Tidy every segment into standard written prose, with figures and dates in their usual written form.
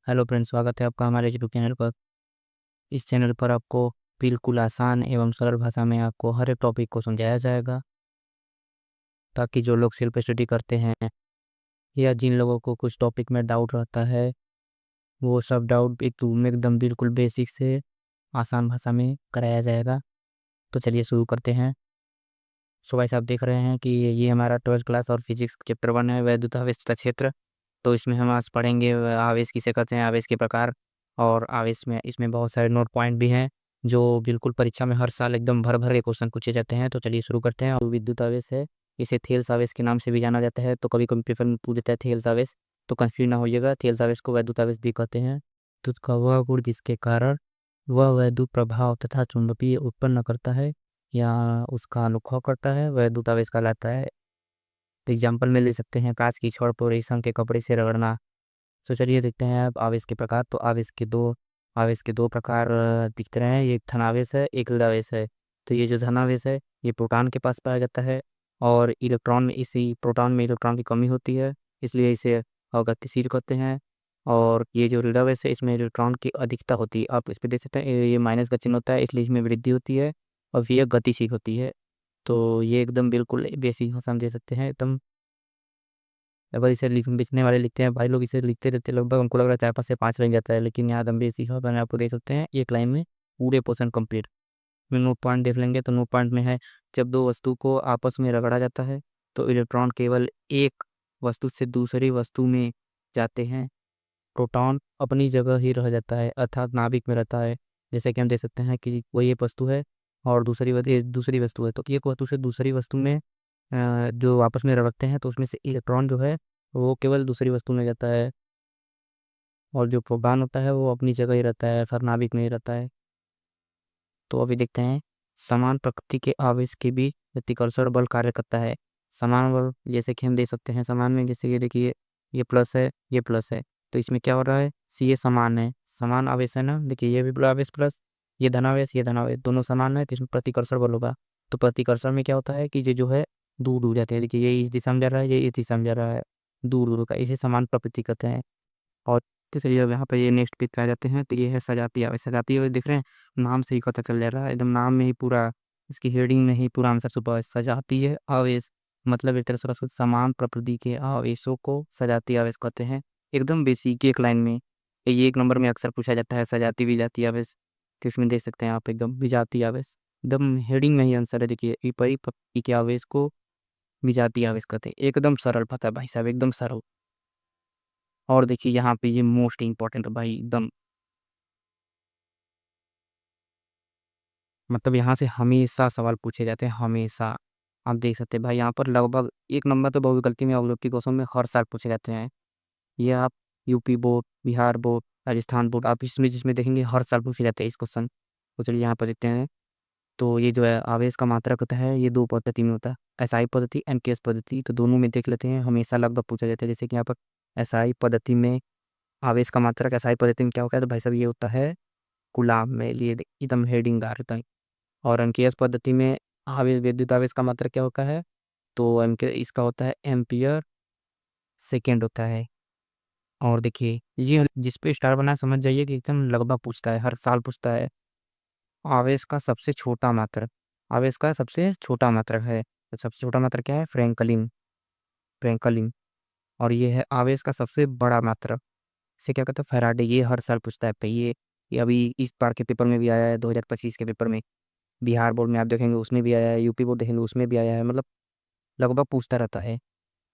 Hello friends, स्वागत है आपका हमारे यूट्यूब चैनल पर। इस चैनल पर आपको बिल्कुल आसान एवं सरल भाषा में आपको हर एक टॉपिक को समझाया जाएगा, ताकि जो लोग सेल्फ स्टडी करते हैं या जिन लोगों को कुछ टॉपिक में डाउट रहता है, वो सब डाउट एकदम बिल्कुल बेसिक से आसान भाषा में कराया जाएगा। तो चलिए शुरू करते हैं। सो भाई साहब, देख रहे हैं कि ये हमारा 12th क्लास और फिजिक्स चैप्टर 1 है, वैद्युत आवेश तथा क्षेत्र। तो इसमें हम आज पढ़ेंगे आवेश किसे कहते हैं, आवेश के प्रकार। और आवेश में इसमें बहुत सारे नोट पॉइंट भी हैं, जो बिल्कुल परीक्षा में हर साल एकदम भर भर के क्वेश्चन पूछे जाते हैं। तो चलिए शुरू करते हैं। और विद्युत आवेश है, इसे थेल्स आवेश के नाम से भी जाना जाता है। तो कभी कभी पेपर में पूछ देता है थेल्स आवेश, तो कंफ्यूज ना होइएगा। थेल्स आवेश को वैद्युत आवेश भी कहते हैं। विद्युत का वह गुण जिसके कारण वह वैद्युत प्रभाव तथा चुंबकीय उत्पन्न करता है या उसका अनुकरण करता है, वह विद्युत आवेश कहलाता है। तो एग्जाम्पल में ले सकते हैं कांच की छड़ को रेशम के कपड़े से रगड़ना। तो चलिए देखते हैं अब आवेश के प्रकार। तो आवेश के दो प्रकार दिखते रहे हैं। एक धनावेश है, एक ऋणावेश है। तो ये जो धनावेश है, ये प्रोटॉन के पास पाया जाता है, और प्रोटॉन में इलेक्ट्रॉन की कमी होती है, इसलिए इसे अगतिशील कहते हैं। और ये जो ऋणावेश है, इसमें इलेक्ट्रॉन की अधिकता होती है। आप इस पे देख सकते हैं, ये माइनस का चिन्ह होता है, इसलिए इसमें वृद्धि होती है, और ये गतिशील होती है। तो ये एकदम बिल्कुल बेसिक भाषा में दे सकते हैं एकदम। अगर इसे लिखने वाले लिखते हैं भाई लोग, इसे लिखते रहते लगभग हमको लग रहा है 4 5 से 5 लाइन जाता है, लेकिन यहाँ दम बेसिक है, मैंने आपको देख सकते हैं एक लाइन में पूरे पोर्शन कंप्लीट। में नोट पॉइंट देख लेंगे तो नोट पॉइंट में है, जब दो वस्तु को आपस में रगड़ा जाता है तो इलेक्ट्रॉन केवल एक वस्तु से दूसरी वस्तु में जाते हैं। प्रोटॉन अपनी जगह ही रह जाता है, अर्थात नाभिक में रहता है। जैसे कि हम देख सकते हैं कि वो ये वस्तु है और दूसरी वस्तु है, तो एक वस्तु से दूसरी वस्तु में जो आपस में रखते हैं, तो उसमें से इलेक्ट्रॉन जो है वो केवल दूसरी वस्तु में जाता है, और जो प्रोटॉन होता है वो अपनी जगह ही रहता है, फिर नाभिक में ही रहता है। तो अभी देखते हैं, समान प्रकृति के आवेश के भी प्रतिकर्षण बल कार्य करता है। समान बल जैसे कि हम देख सकते हैं, समान में जैसे कि देखिए, ये प्लस है, ये प्लस है, तो इसमें क्या हो रहा है, सी ये समान है, समान आवेश है ना। देखिए ये भी आवेश प्लस, ये धनावेश दोनों समान है, तो इसमें प्रतिकर्षण बल होगा। तो प्रतिकर्षण में क्या होता है कि ये जो है दूर दूर जाते हैं। देखिए ये इस दिशा में जा रहा है, ये इस दिशा में जा रहा है, दूर दूर का, इसे समान प्रकृति कहते हैं। और तो चलिए अब यहाँ पे ये नेक्स्ट पेज पे आ जाते हैं। तो ये है सजातीय आवेश। सजातीय आवेश दिख रहे हैं, नाम से ही पता चल जा रहा है, एकदम नाम में ही पूरा, इसकी हेडिंग में ही पूरा आंसर छुपा है। सजातीय आवेश मतलब एक तरह से समान प्रकृति के आवेशों को सजातीय आवेश कहते हैं। एकदम बेसिक एक लाइन में ये 1 नंबर में अक्सर पूछा जाता है, सजातीय विजातीय आवेश। तो इसमें देख सकते हैं आप एकदम विजातीय आवेश, एकदम हेडिंग में ही आंसर है। देखिए विपरीत प्रकृति के आवेश को विजातीय आवेश कहते हैं। एकदम सरल पता है भाई साहब, एकदम सरल। और देखिए यहाँ पे ये मोस्ट इंपॉर्टेंट है भाई एकदम, मतलब यहाँ से हमेशा सवाल पूछे जाते हैं, हमेशा। आप देख सकते हैं भाई, यहाँ पर लगभग 1 नंबर तो बहुविकल्पी में अवलोकन क्वेश्चन में हर साल पूछे जाते हैं। ये आप UP board, Bihar board, Rajasthan board, आप इसमें जिसमें देखेंगे हर साल पूछे जाते हैं इस क्वेश्चन। तो चलिए यहाँ पर देखते हैं। तो ये जो है आवेश का मात्रक होता है, ये 2 पद्धति में होता है, एसआई पद्धति, एनकेएस पद्धति। तो दोनों में देख लेते हैं, हमेशा लगभग पूछा जाता है। जैसे कि यहाँ पर एसआई पद्धति में आवेश का मात्रक, एसआई पद्धति में क्या होता है, तो भाई साहब ये होता है गुलाम में लिए, एकदम हेडिंग दार होता है। और अंकीय पद्धति में आवेश, विद्युत आवेश का मात्रक क्या होता है, तो एम्पियर, इसका होता है एम्पियर सेकेंड होता है। और देखिए ये जिस पे स्टार बना है, समझ जाइए कि एकदम लगभग पूछता है, हर साल पूछता है। आवेश का सबसे छोटा मात्रक, आवेश का सबसे छोटा मात्रक है, तो सबसे छोटा मात्रक क्या है, फ्रैंकलिन, फ्रैंकलिन। और ये है आवेश का सबसे बड़ा मात्रक, इसे क्या कहते हैं, फैराडे। ये हर साल पूछता है पे ये अभी इस बार के पेपर में भी आया है, 2025 के पेपर में। बिहार बोर्ड में आप देखेंगे उसमें भी आया है, यूपी बोर्ड देखेंगे उसमें भी आया है, मतलब लगभग पूछता रहता है।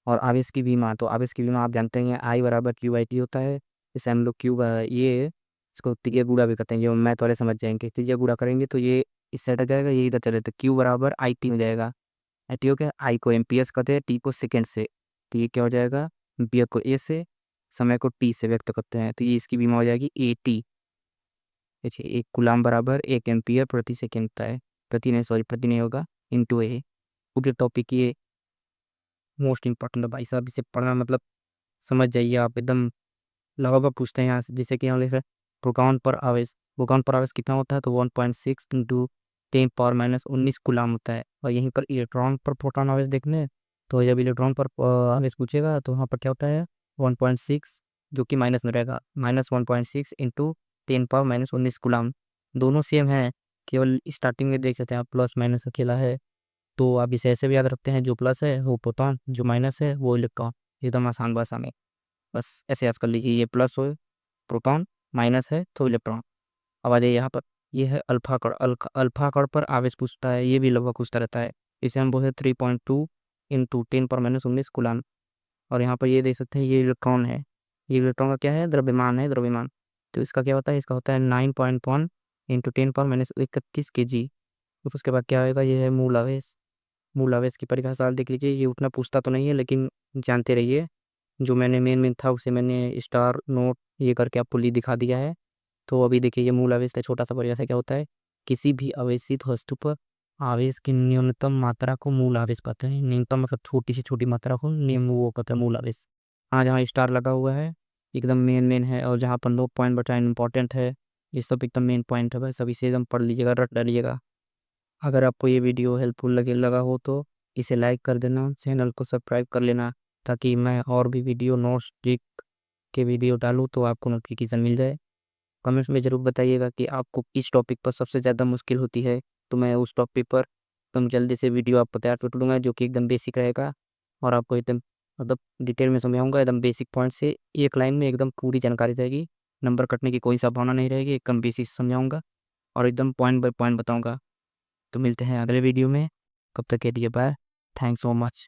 और आवेश की विमा, तो आवेश की विमा आप जानते हैं, आई बराबर क्यू आई टी होता है। जैसे हम लोग ये इसको त्रिज्या गुणा भी कहते हैं, जो मैथ वाले समझ जाएंगे। त्रिज्या गुणा करेंगे तो ये इससे हट जाएगा, ये इधर चले, तो क्यू बराबर आई टी हो जाएगा। आई टी हो गया, आई को एम्पियर्स कहते हैं, टी को सेकेंड से। तो ये क्या हो जाएगा, एम्पियर को ए से, समय को टी से व्यक्त करते हैं, तो ये इसकी विमा हो जाएगी ए टी। देखिए 1 कूलाम बराबर 1 एम्पियर प्रति सेकेंड होता है, प्रति नहीं, सॉरी प्रति नहीं होगा, इंटू ए। पूरे टॉपिक ये मोस्ट इंपॉर्टेंट है भाई साहब, इसे पढ़ना मतलब समझ जाइए आप एकदम। लगभग पूछते हैं यहाँ से, जैसे कि यहाँ लिख रहे हैं प्रोटॉन पर आवेश। प्रोटॉन पर आवेश कितना होता है, तो 1.6 इंटू 10 पावर -19 गुलाम होता है। और यहीं पर इलेक्ट्रॉन पर प्रोटॉन आवेश देखने हैं, तो जब इलेक्ट्रॉन पर आवेश पूछेगा तो वहाँ पर क्या होता है, 1.6 जो कि माइनस में रहेगा, -1.6 इंटू 10⁻−19 कूलम। दोनों सेम है, केवल स्टार्टिंग में देख सकते हैं आप प्लस माइनस अकेला है। तो आप इसे ऐसे भी याद रखते हैं, जो प्लस है वो प्रोटॉन, जो माइनस है वो इलेक्ट्रॉन। एकदम आसान भाषा में बस ऐसे याद कर लीजिए, ये प्लस हो प्रोटॉन, माइनस है तो इलेक्ट्रॉन। अब आ जाइए यहाँ पर, ये है अल्फा कण। अल्फा कण पर आवेश पूछता है, ये भी लगभग पूछता रहता है। इसे हम बोलते हैं 3.2 इंटू 10⁻−19 कूलम। और यहाँ पर ये देख सकते हैं, ये इलेक्ट्रॉन है। ये इलेक्ट्रॉन का क्या है, द्रव्यमान है, द्रव्यमान। तो इसका क्या होता है, इसका होता है 9.1 इंटू 10⁻21 kg। फिर उसके बाद क्या होगा, ये है मूल आवेश। मूल आवेश की परिभाषा आप देख लीजिए, ये उतना पूछता तो नहीं है लेकिन जानते रहिए। जो मैंने मेन मेन था उसे मैंने स्टार नोट ये करके आपको दिखा दिया है। तो अभी देखिए, ये मूल आवेश का छोटा सा परिभाषा क्या होता है, किसी भी आवेशित वस्तु पर आवेश की न्यूनतम मात्रा को मूल आवेश कहते हैं। न्यूनतम मतलब छोटी से छोटी मात्रा को वो कहते हैं मूल आवेश। हाँ, जहाँ स्टार लगा हुआ है एकदम मेन मेन है, और जहाँ पर नो पॉइंट बचा इंपॉर्टेंट है, ये सब एकदम मेन पॉइंट है भाई, सभी से एकदम पढ़ लीजिएगा, रट डालिएगा। अगर आपको ये वीडियो हेल्पफुल लगा हो तो इसे लाइक कर देना, चैनल को सब्सक्राइब कर लेना, ताकि मैं और भी वीडियो नोट्स ट्रिक के वीडियो डालूँ तो आपको नोटिफिकेशन मिल जाए। कमेंट्स में ज़रूर बताइएगा कि आपको किस टॉपिक पर सबसे ज़्यादा मुश्किल होती है, तो मैं उस टॉपिक पर एकदम जल्दी से वीडियो आपको तैयार कर दूँगा, जो कि एकदम बेसिक रहेगा और आपको एकदम मतलब डिटेल में समझाऊँगा। एकदम बेसिक पॉइंट से एक लाइन में एकदम पूरी जानकारी रहेगी, नंबर कटने की कोई संभावना नहीं रहेगी, एकदम बेसिक समझाऊँगा और एकदम पॉइंट बाय पॉइंट बताऊँगा। तो मिलते हैं अगले वीडियो में, कब तक के लिए बाय, थैंक्स सो मच।